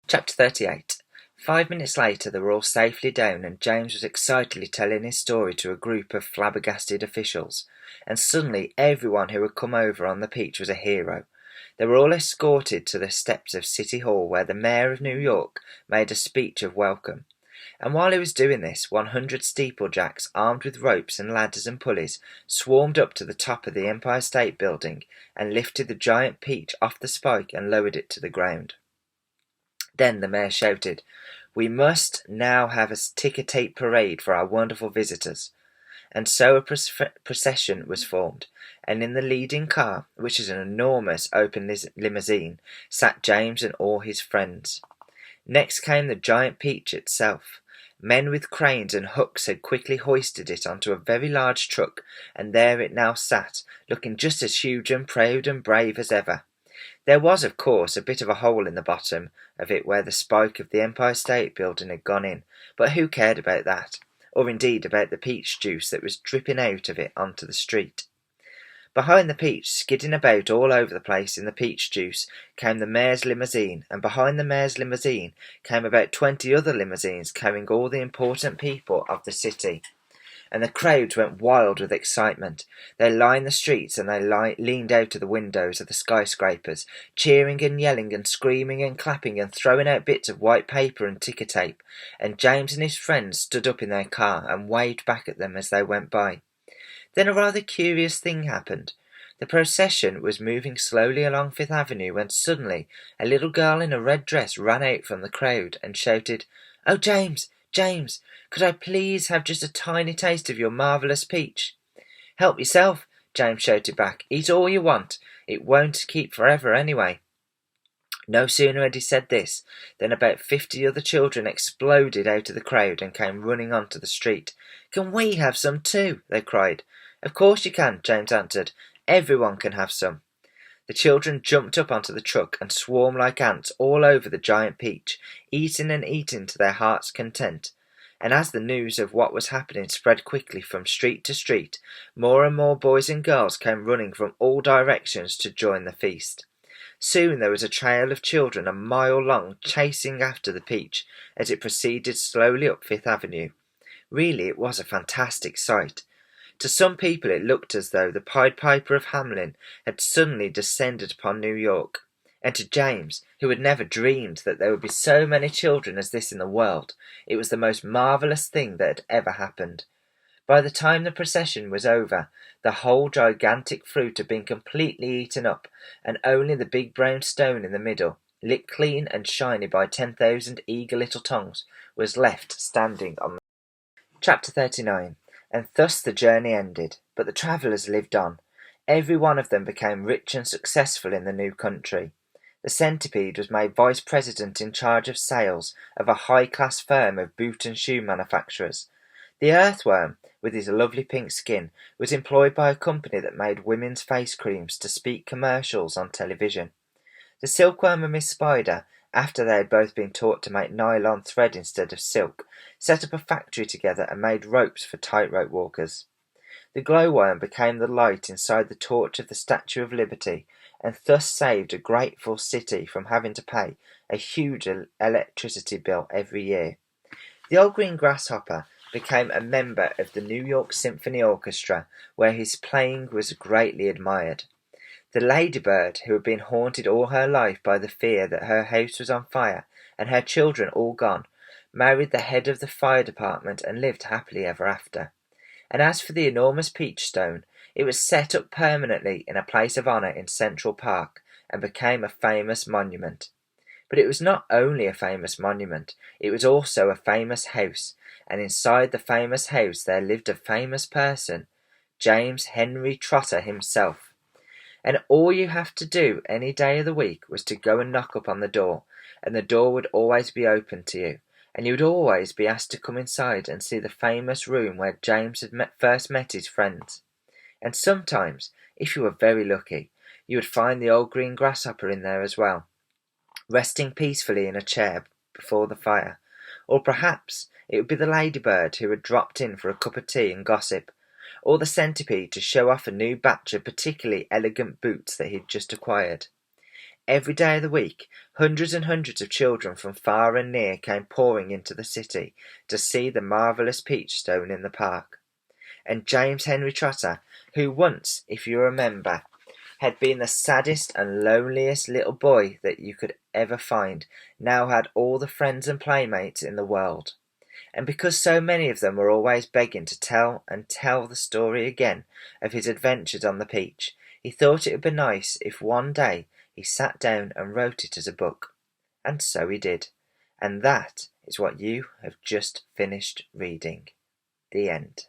Chapter 38. 5 minutes later they were all safely down, and James was excitedly telling his story to a group of flabbergasted officials, and suddenly everyone who had come over on the peach was a hero. They were all escorted to the steps of City Hall, where the Mayor of New York made a speech of welcome. And while he was doing this, 100 steeplejacks, armed with ropes and ladders and pulleys, swarmed up to the top of the Empire State Building and lifted the giant peach off the spike and lowered it to the ground. Then the mayor shouted, "We must now have a ticker-tape parade for our wonderful visitors." And so a procession was formed, and in the leading car, which is an enormous open limousine, sat James and all his friends. Next came the giant peach itself. Men with cranes and hooks had quickly hoisted it onto a very large truck, and there it now sat, looking just as huge and proud and brave as ever. There was, of course, a bit of a hole in the bottom of it where the spike of the Empire State Building had gone in, but who cared about that, or indeed about the peach juice that was dripping out of it onto the street? Behind the peach, skidding about all over the place in the peach juice, came the mayor's limousine, and behind the mayor's limousine came about 20 other limousines carrying all the important people of the city. And the crowds went wild with excitement. They lined the streets, and they leaned out of the windows of the skyscrapers, cheering and yelling and screaming and clapping and throwing out bits of white paper and ticker tape. And James and his friends stood up in their car and waved back at them as they went by. Then a rather curious thing happened. The procession was moving slowly along Fifth Avenue when suddenly a little girl in a red dress ran out from the crowd and shouted, "Oh, James, James, could I please have just a tiny taste of your marvellous peach?" "Help yourself," James shouted back. "Eat all you want. It won't keep forever anyway." No sooner had he said this than about 50 other children exploded out of the crowd and came running onto the street. "Can we have some too?" they cried. "Of course you can," James answered. "Everyone can have some." The children jumped up onto the truck and swarmed like ants all over the giant peach, eating and eating to their heart's content. And as the news of what was happening spread quickly from street to street, more and more boys and girls came running from all directions to join the feast. Soon there was a trail of children a mile long chasing after the peach as it proceeded slowly up Fifth Avenue. Really, it was a fantastic sight. To some people it looked as though the Pied Piper of Hamelin had suddenly descended upon New York. And to James, who had never dreamed that there would be so many children as this in the world, it was the most marvellous thing that had ever happened. By the time the procession was over, the whole gigantic fruit had been completely eaten up, and only the big brown stone in the middle, lit clean and shiny by 10,000 eager little tongues, was left standing on the... Chapter 39. And thus the journey ended, but the travellers lived on. Every one of them became rich and successful in the new country. The centipede was made vice president in charge of sales of a high-class firm of boot and shoe manufacturers. The earthworm, with his lovely pink skin, was employed by a company that made women's face creams to speak commercials on television. The silkworm and Miss Spider, after they had both been taught to make nylon thread instead of silk, set up a factory together and made ropes for tightrope walkers. The glowworm became the light inside the torch of the Statue of Liberty, and thus saved a grateful city from having to pay a huge electricity bill every year. The old green grasshopper became a member of the New York Symphony Orchestra, where his playing was greatly admired. The ladybird, who had been haunted all her life by the fear that her house was on fire and her children all gone, married the head of the fire department and lived happily ever after. And as for the enormous peach stone, it was set up permanently in a place of honour in Central Park and became a famous monument. But it was not only a famous monument, it was also a famous house, and inside the famous house there lived a famous person, James Henry Trotter himself. And all you have to do any day of the week was to go and knock up on the door, and the door would always be open to you, and you would always be asked to come inside and see the famous room where James had first met his friends. And sometimes, if you were very lucky, you would find the old green grasshopper in there as well, resting peacefully in a chair before the fire. Or perhaps it would be the ladybird who had dropped in for a cup of tea and gossip, or the centipede to show off a new batch of particularly elegant boots that he'd just acquired. Every day of the week, hundreds and hundreds of children from far and near came pouring into the city to see the marvellous peach stone in the park. And James Henry Trotter, who once, if you remember, had been the saddest and loneliest little boy that you could ever find, now had all the friends and playmates in the world. And because so many of them were always begging to tell and tell the story again of his adventures on the Peach, he thought it would be nice if one day he sat down and wrote it as a book. And so he did. And that is what you have just finished reading. The end.